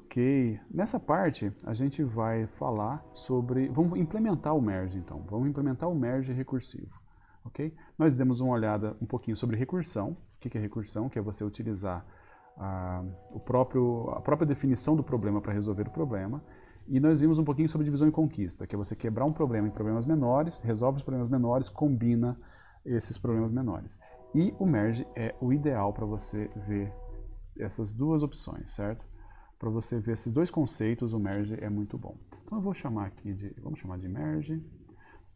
Ok. Nessa parte, a gente vai falar sobre... Vamos implementar o merge, então. Vamos implementar o merge recursivo. Ok? Nós demos uma olhada um pouquinho sobre recursão. O que é recursão? Que é você utilizar a própria definição do problema para resolver o problema. E nós vimos um pouquinho sobre divisão e conquista, que é você quebrar um problema em problemas menores, resolve os problemas menores, combina esses problemas menores. E o merge é o ideal para você ver essas duas opções, certo? Para você ver esses dois conceitos, o merge é muito bom. Então eu vou chamar aqui vamos chamar de merge.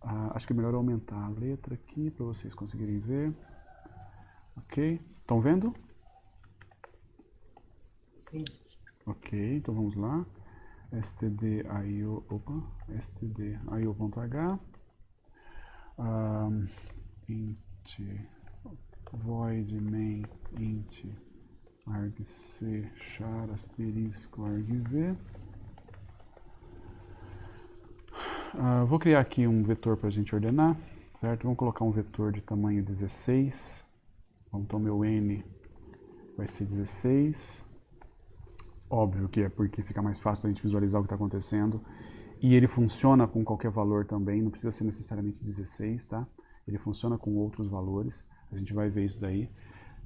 Acho que é melhor aumentar a letra aqui para vocês conseguirem ver. Ok? Estão vendo? Sim. Ok, então vamos lá. stdio.h int void main int argc char asterisco argv. Vou criar aqui um vetor para a gente ordenar, certo? Vamos colocar um vetor de tamanho 16. Então meu n vai ser 16. Óbvio que é porque fica mais fácil a gente visualizar o que está acontecendo. E ele funciona com qualquer valor também, não precisa ser necessariamente 16, tá? Ele funciona com outros valores, a gente vai ver isso daí.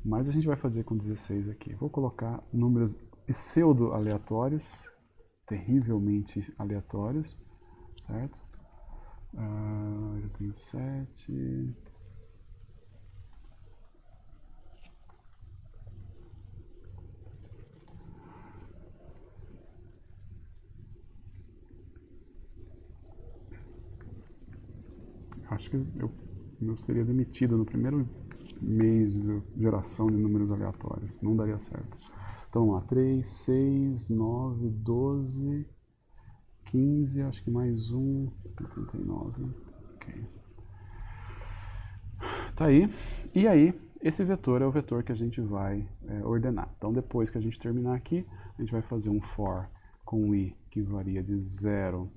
Mas a gente vai fazer com 16 aqui. Vou colocar números pseudo-aleatórios, terrivelmente aleatórios, certo? Eu tenho 7... Acho que eu seria demitido no primeiro mês de geração de números aleatórios. Não daria certo. Então vamos lá. 3, 6, 9, 12, 15, acho que mais um, 89. Ok. Tá aí. E aí, esse vetor é o vetor que a gente vai ordenar. Então depois que a gente terminar aqui, a gente vai fazer um for com i que varia de 0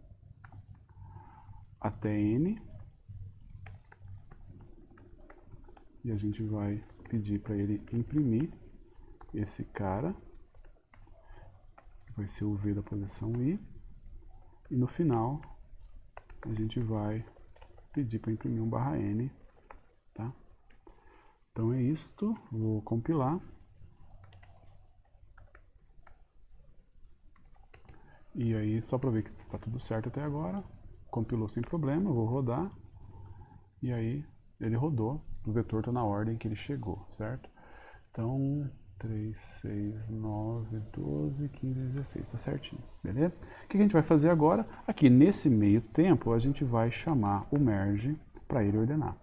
até n. E a gente vai pedir para ele imprimir esse cara, que vai ser o v da posição i. E no final, a gente vai pedir para imprimir um /n, tá? Então é isto, vou compilar. E aí, só para ver que está tudo certo até agora, compilou sem problema, vou rodar. E aí, ele rodou, o vetor está na ordem que ele chegou, certo? Então, 3, 6, 9, 12, 15, 16, tá certinho, beleza? O que a gente vai fazer agora? Aqui nesse meio tempo, a gente vai chamar o merge para ele ordenar.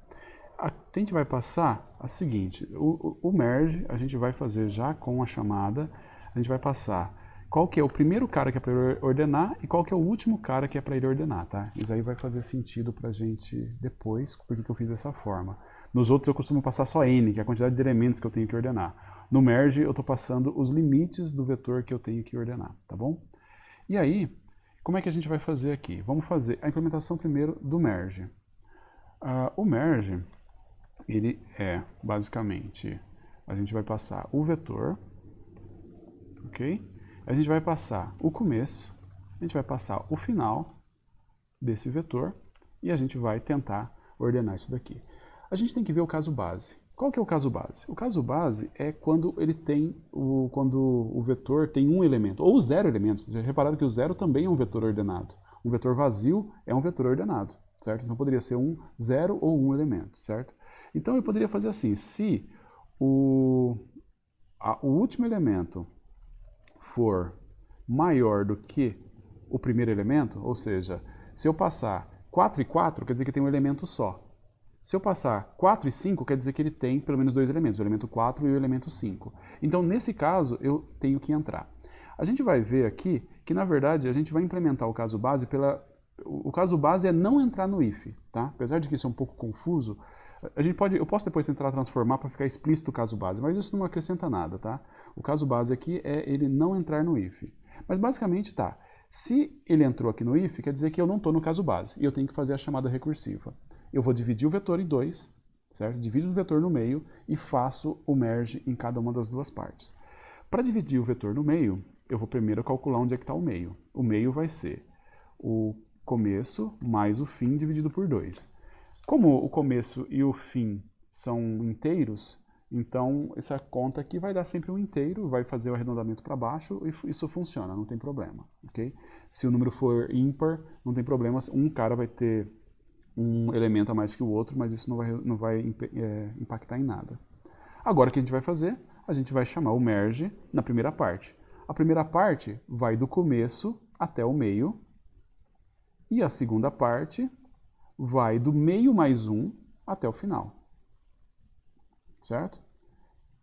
A gente vai passar a seguinte, o merge a gente vai fazer já com a chamada, a gente vai passar qual que é o primeiro cara que é para ele ordenar e qual que é o último cara que é para ele ordenar, tá? Isso aí vai fazer sentido pra gente depois, porque eu fiz dessa forma. Nos outros eu costumo passar só n, que é a quantidade de elementos que eu tenho que ordenar. No merge eu estou passando os limites do vetor que eu tenho que ordenar, tá bom? E aí, como é que a gente vai fazer aqui? Vamos fazer a implementação primeiro do merge. O merge, ele é basicamente, a gente vai passar o vetor, ok? A gente vai passar o começo, a gente vai passar o final desse vetor e a gente vai tentar ordenar isso daqui. A gente tem que ver o caso base. Qual que é o caso base? O caso base é quando ele tem quando o vetor tem um elemento, ou 0 elementos. Vocês já repararam que o 0 também é um vetor ordenado. Um vetor vazio é um vetor ordenado, certo? Então poderia ser um 0 ou um elemento, certo? Então eu poderia fazer assim, se o último elemento for maior do que o primeiro elemento, ou seja, se eu passar 4 e 4, quer dizer que tem um elemento só. Se eu passar 4 e 5, quer dizer que ele tem pelo menos dois elementos, o elemento 4 e o elemento 5. Então, nesse caso, eu tenho que entrar. A gente vai ver aqui que, na verdade, a gente vai implementar o caso base o caso base é não entrar no if, tá? Apesar de que isso é um pouco confuso, eu posso depois tentar transformar para ficar explícito o caso base, mas isso não acrescenta nada, tá? O caso base aqui é ele não entrar no if. Mas basicamente tá, se ele entrou aqui no if, quer dizer que eu não estou no caso base, e eu tenho que fazer a chamada recursiva. Eu vou dividir o vetor em dois, certo? Divido o vetor no meio e faço o merge em cada uma das duas partes. Para dividir o vetor no meio, eu vou primeiro calcular onde é que está o meio. O meio vai ser o começo mais o fim dividido por 2. Como o começo e o fim são inteiros, então essa conta aqui vai dar sempre um inteiro, vai fazer o arredondamento para baixo e isso funciona, não tem problema, ok? Se o número for ímpar, não tem problema, um cara vai ter um elemento a mais que o outro, mas isso não vai impactar em nada. Agora o que a gente vai fazer? A gente vai chamar o merge na primeira parte. A primeira parte vai do começo até o meio, e a segunda parte vai do meio mais 1 até o final. Certo?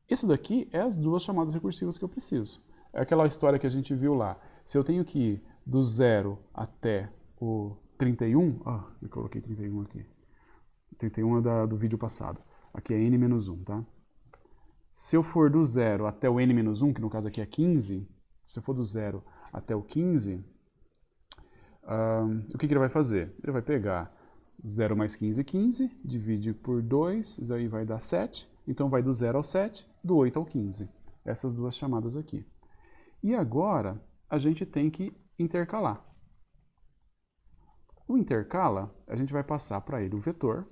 Isso daqui é as duas chamadas recursivas que eu preciso. É aquela história que a gente viu lá. Se eu tenho que ir do 0 até o 31... eu coloquei 31 aqui. 31 é do vídeo passado. Aqui é n-1, tá? Se eu for do 0 até o n-1, que no caso aqui é 15, se eu for do 0 até o 15, o que ele vai fazer? Ele vai pegar 0 mais 15 é 15, divide por 2, isso aí vai dar 7. Então vai do 0 ao 7, do 8 ao 15. Essas duas chamadas aqui. E agora a gente tem que intercalar. O intercala, a gente vai passar para ele o vetor,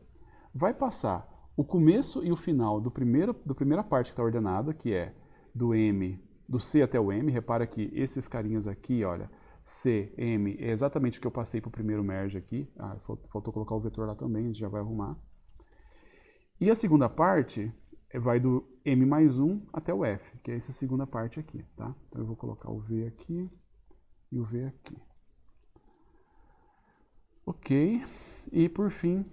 vai passar o começo e o final da primeira parte que está ordenada, que é do C até o M. Repara que esses carinhas aqui, olha, C, M, é exatamente o que eu passei para o primeiro merge aqui. Faltou colocar o vetor lá também, a gente já vai arrumar. E a segunda parte vai do M mais 1 até o F, que é essa segunda parte aqui, tá? Então eu vou colocar o V aqui e o V aqui. Ok, e por fim,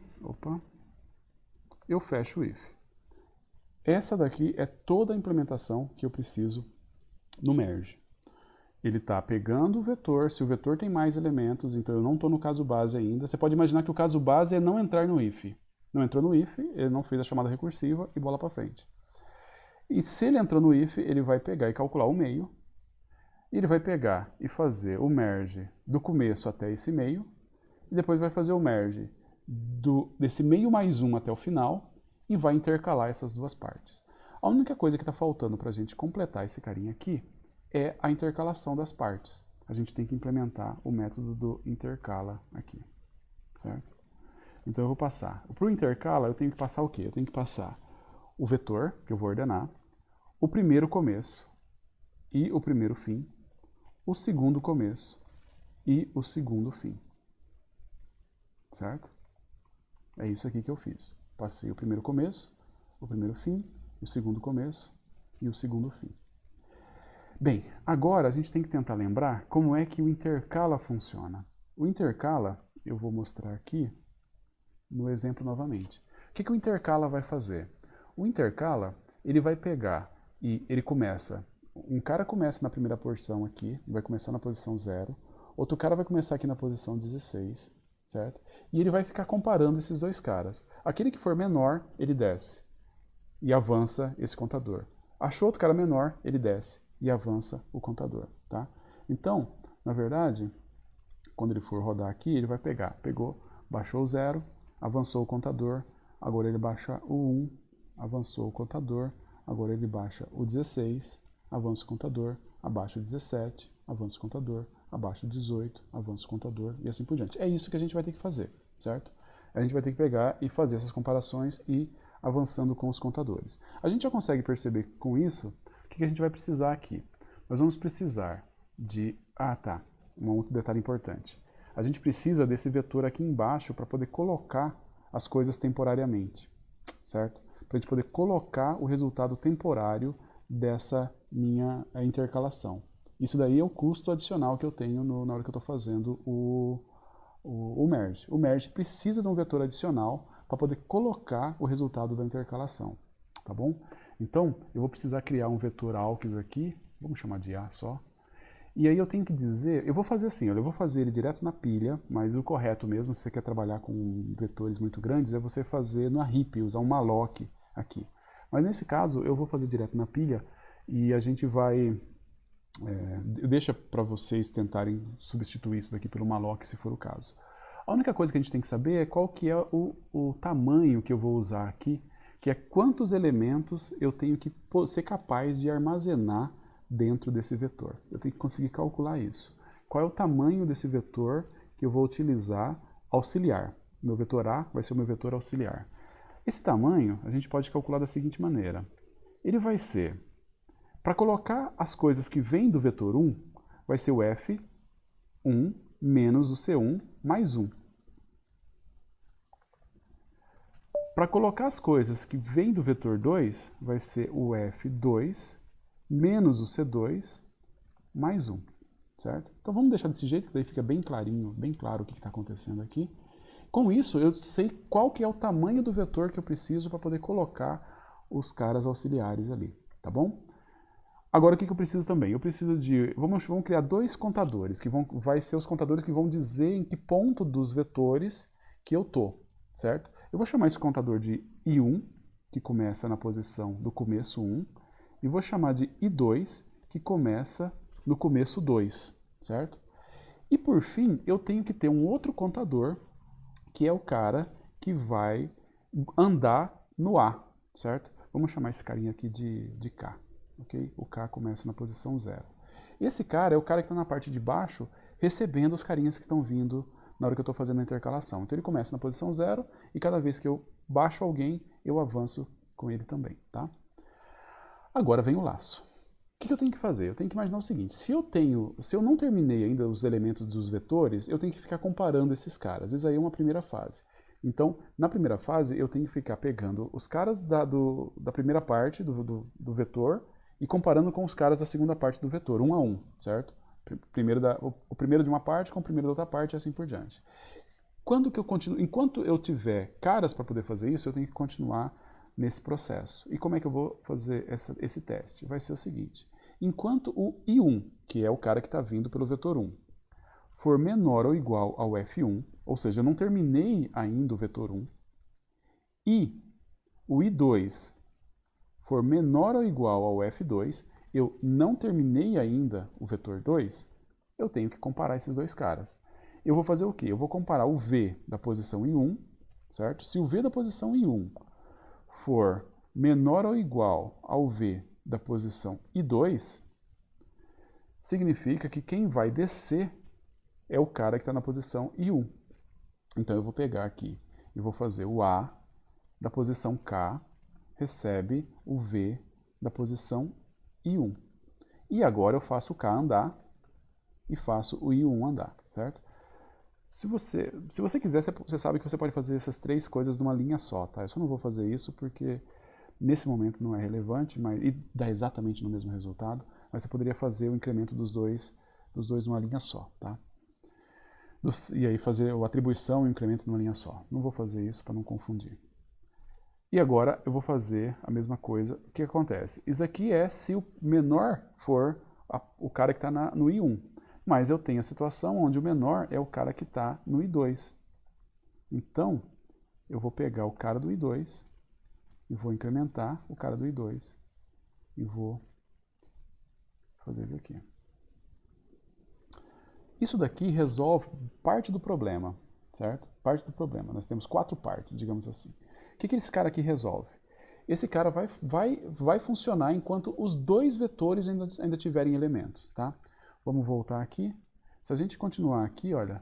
eu fecho o if. Essa daqui é toda a implementação que eu preciso no merge. Ele está pegando o vetor, se o vetor tem mais elementos, então eu não estou no caso base ainda. Você pode imaginar que o caso base é não entrar no if. Não entrou no if, ele não fez a chamada recursiva e bola para frente. E se ele entrou no if, ele vai pegar e calcular o meio. E ele vai pegar e fazer o merge do começo até esse meio. E depois vai fazer o merge desse meio mais 1 até o final. E vai intercalar essas duas partes. A única coisa que está faltando para a gente completar esse carinha aqui é a intercalação das partes. A gente tem que implementar o método do intercala aqui. Certo? Então eu vou passar. Para o intercala eu tenho que passar o quê? Eu tenho que passar o vetor, que eu vou ordenar, o primeiro começo e o primeiro fim, o segundo começo e o segundo fim. Certo? É isso aqui que eu fiz. Passei o primeiro começo, o primeiro fim, o segundo começo e o segundo fim. Bem, agora a gente tem que tentar lembrar como é que o intercala funciona. O intercala, eu vou mostrar aqui no exemplo novamente. O que o intercala vai fazer? O intercala, ele vai pegar e ele começa, um cara começa na primeira porção aqui, vai começar na posição 0, outro cara vai começar aqui na posição 16, certo? E ele vai ficar comparando esses dois caras. Aquele que for menor, ele desce e avança esse contador. Achou outro cara menor, ele desce e avança o contador, tá? Então, na verdade, quando ele for rodar aqui, ele vai pegar, baixou o 0, avançou o contador, agora ele baixa o 1, avançou o contador, agora ele baixa o 16, avança o contador, abaixa o 17, avança o contador, abaixa o 18, avança o contador e assim por diante. É isso que a gente vai ter que fazer, certo? A gente vai ter que pegar e fazer essas comparações e avançando com os contadores. A gente já consegue perceber com isso o que a gente vai precisar aqui. Nós vamos precisar de... um outro detalhe importante. A gente precisa desse vetor aqui embaixo para poder colocar as coisas temporariamente, certo? Para a gente poder colocar o resultado temporário dessa minha intercalação. Isso daí é o custo adicional que eu tenho na hora que eu estou fazendo o merge. O merge precisa de um vetor adicional para poder colocar o resultado da intercalação, tá bom? Então, eu vou precisar criar um vetor alques aqui, vamos chamar de A só. E aí eu tenho que dizer, eu vou fazer assim, olha, eu vou fazer ele direto na pilha, mas o correto mesmo, se você quer trabalhar com vetores muito grandes, é você fazer na heap, usar um malloc aqui. Mas nesse caso, eu vou fazer direto na pilha e a gente vai... deixa para vocês tentarem substituir isso daqui pelo malloc, se for o caso. A única coisa que a gente tem que saber é qual que é o tamanho que eu vou usar aqui, que é quantos elementos eu tenho que ser capaz de armazenar dentro desse vetor. Eu tenho que conseguir calcular isso. Qual é o tamanho desse vetor que eu vou utilizar auxiliar? Meu vetor A vai ser o meu vetor auxiliar. Esse tamanho a gente pode calcular da seguinte maneira. Ele vai ser, para colocar as coisas que vêm do vetor 1, vai ser o F1 menos o C1 mais 1. Para colocar as coisas que vêm do vetor 2, vai ser o F2 menos o C2 mais 1, certo? Então vamos deixar desse jeito, que daí fica bem clarinho, bem claro o que está acontecendo aqui. Com isso, eu sei qual que é o tamanho do vetor que eu preciso para poder colocar os caras auxiliares ali, tá bom? Agora o que eu preciso também? Eu preciso de... Vamos criar dois contadores, que vai ser os contadores que vão dizer em que ponto dos vetores que eu tô, certo? Eu vou chamar esse contador de I1, que começa na posição do começo 1, e vou chamar de I2, que começa no começo 2, certo? E por fim, eu tenho que ter um outro contador, que é o cara que vai andar no A, certo? Vamos chamar esse carinha aqui de K, ok? O K começa na posição 0. Esse cara é o cara que está na parte de baixo, recebendo os carinhas que estão vindo na hora que eu estou fazendo a intercalação. Então ele começa na posição 0 e cada vez que eu baixo alguém, eu avanço com ele também, tá? Agora vem o laço. O que eu tenho que fazer? Eu tenho que imaginar o seguinte, se eu não terminei ainda os elementos dos vetores, eu tenho que ficar comparando esses caras. Isso aí é uma primeira fase. Então, na primeira fase, eu tenho que ficar pegando os caras da primeira parte do vetor e comparando com os caras da segunda parte do vetor, um a um, certo? O primeiro de uma parte com o primeiro da outra parte e assim por diante. Enquanto eu tiver caras para poder fazer isso, eu tenho que continuar nesse processo. E como é que eu vou fazer esse teste? Vai ser o seguinte, enquanto o I1, que é o cara que está vindo pelo vetor 1, for menor ou igual ao F1, ou seja, eu não terminei ainda o vetor 1, e o I2 for menor ou igual ao F2, eu não terminei ainda o vetor 2, eu tenho que comparar esses dois caras. Eu vou fazer o quê? Eu vou comparar o V da posição I1, certo? Se o V da posição I1 for menor ou igual ao V da posição I2, significa que quem vai descer é o cara que está na posição I1. Então eu vou pegar aqui e vou fazer o A da posição K recebe o V da posição I1. E agora eu faço o K andar e faço o I1 andar, certo? Se você quiser, você sabe que você pode fazer essas três coisas numa linha só, tá? Eu só não vou fazer isso porque nesse momento não é relevante e dá exatamente no mesmo resultado, mas você poderia fazer o incremento dos dois numa linha só, tá? E aí fazer a atribuição e o incremento numa linha só. Não vou fazer isso para não confundir. E agora eu vou fazer a mesma coisa. O que acontece? Isso aqui é se o menor for o cara que está no I1. Mas eu tenho a situação onde o menor é o cara que está no I2. Então, eu vou pegar o cara do I2 e vou incrementar o cara do I2 e vou fazer isso aqui. Isso daqui resolve parte do problema, certo? Parte do problema. Nós temos 4 partes, digamos assim. O que esse cara aqui resolve? Esse cara vai funcionar enquanto os dois vetores ainda tiverem elementos, tá? Vamos voltar aqui. Se a gente continuar aqui, olha,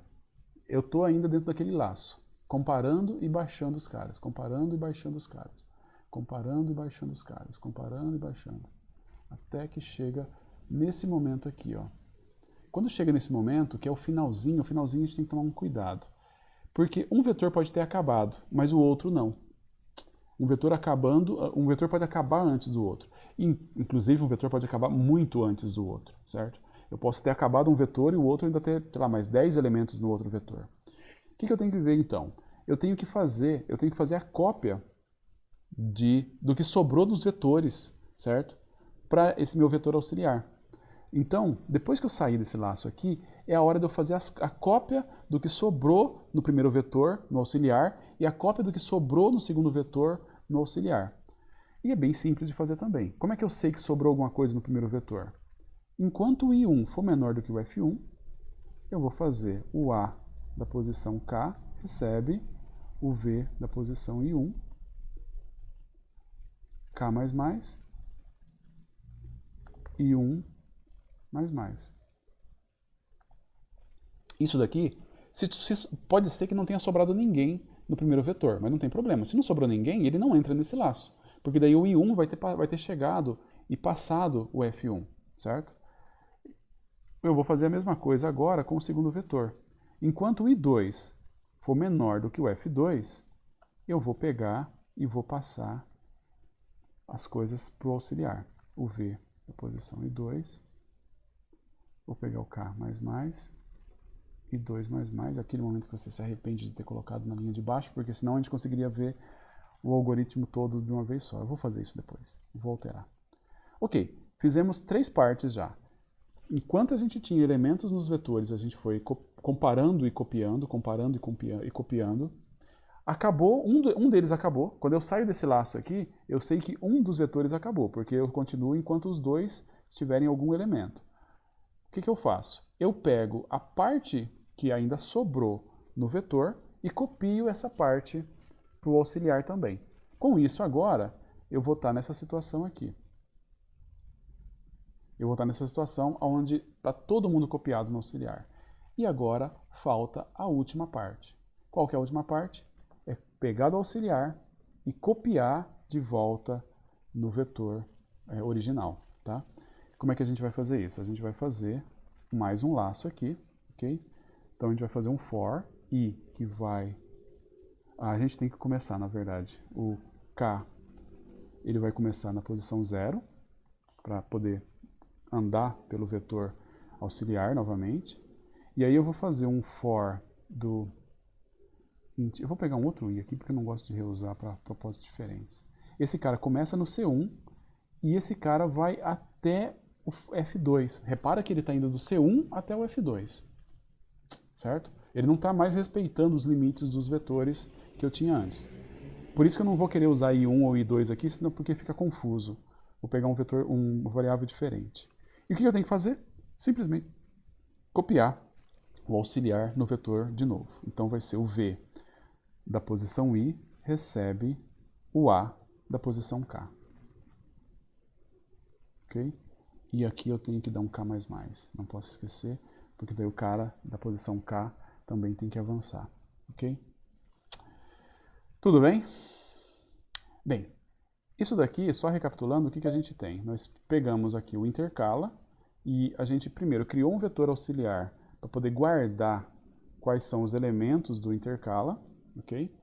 eu estou ainda dentro daquele laço, comparando e baixando os caras, comparando e baixando os caras, comparando e baixando os caras, comparando e baixando, até que chega nesse momento aqui, ó. Quando chega nesse momento, que é o finalzinho a gente tem que tomar um cuidado. Porque um vetor pode ter acabado, mas o outro não. Um vetor pode acabar antes do outro. Inclusive, um vetor pode acabar muito antes do outro, certo? Eu posso ter acabado um vetor e o outro ainda ter, sei lá, mais 10 elementos no outro vetor. O que eu tenho que ver, então? Eu tenho que fazer a cópia do que sobrou dos vetores, certo? Para esse meu vetor auxiliar. Então, depois que eu sair desse laço aqui, é a hora de eu fazer a cópia do que sobrou no primeiro vetor, no auxiliar, e a cópia do que sobrou no segundo vetor, no auxiliar. E é bem simples de fazer também. Como é que eu sei que sobrou alguma coisa no primeiro vetor? Enquanto o I1 for menor do que o F1, eu vou fazer o A da posição K recebe o V da posição I1, K++, I1 mais mais. Isso daqui, pode ser que não tenha sobrado ninguém no primeiro vetor, mas não tem problema. Se não sobrou ninguém, ele não entra nesse laço, porque daí o I1 vai ter chegado e passado o F1, certo? Eu vou fazer a mesma coisa agora com o segundo vetor. Enquanto o I2 for menor do que o F2, eu vou pegar e vou passar as coisas para o auxiliar. O V da posição I2, vou pegar o K mais, I2 aquele momento que você se arrepende de ter colocado na linha de baixo, porque senão a gente conseguiria ver o algoritmo todo de uma vez só. Eu vou fazer isso depois, vou alterar. Ok, fizemos 3 partes já. Enquanto a gente tinha elementos nos vetores, a gente foi comparando e copiando, acabou, um deles acabou. Quando eu saio desse laço aqui, eu sei que um dos vetores acabou, porque eu continuo enquanto os dois estiverem em algum elemento. O que eu faço? Eu pego a parte que ainda sobrou no vetor e copio essa parte para o auxiliar também. Com isso agora, eu vou estar nessa situação aqui. Eu vou estar nessa situação onde está todo mundo copiado no auxiliar. E agora falta a última parte. Qual que é a última parte? É pegar do auxiliar e copiar de volta no vetor original. Tá? Como é que a gente vai fazer isso? A gente vai fazer mais um laço aqui. Okay? Então a gente vai fazer um for I que vai... a gente tem que começar, na verdade. O K ele vai começar na posição 0 para poder andar pelo vetor auxiliar novamente. E aí eu vou fazer um for do... eu vou pegar um outro I aqui porque eu não gosto de reusar para propósitos diferentes. Esse cara começa no C1 e esse cara vai até o F2. Repara que ele está indo do C1 até o F2. Certo? Ele não está mais respeitando os limites dos vetores que eu tinha antes. Por isso que eu não vou querer usar I1 ou I2 aqui, senão porque fica confuso. Vou pegar um vetor, uma variável diferente. E o que eu tenho que fazer? Simplesmente copiar o auxiliar no vetor de novo. Então vai ser o V da posição I recebe o A da posição K. Ok? E aqui eu tenho que dar um K++. Não posso esquecer, porque daí o cara da posição K também tem que avançar. Ok? Tudo bem? Bem, isso daqui, só recapitulando, o que a gente tem? Nós pegamos aqui o intercala e a gente primeiro criou um vetor auxiliar para poder guardar quais são os elementos do intercala, ok?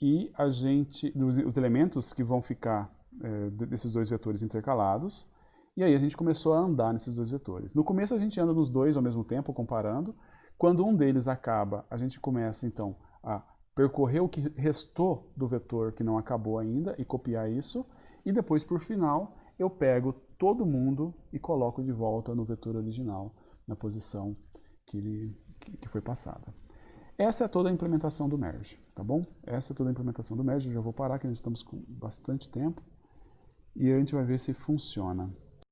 E a gente, os elementos que vão ficar desses dois vetores intercalados, e aí a gente começou a andar nesses dois vetores. No começo a gente anda nos dois ao mesmo tempo, comparando. Quando um deles acaba, a gente começa então a percorrer o que restou do vetor que não acabou ainda e copiar isso. E depois, por final, eu pego todo mundo e coloco de volta no vetor original, na posição que foi passada. Essa é toda a implementação do merge, tá bom? Essa é toda a implementação do merge. Eu já vou parar, que nós estamos com bastante tempo. E a gente vai ver se funciona.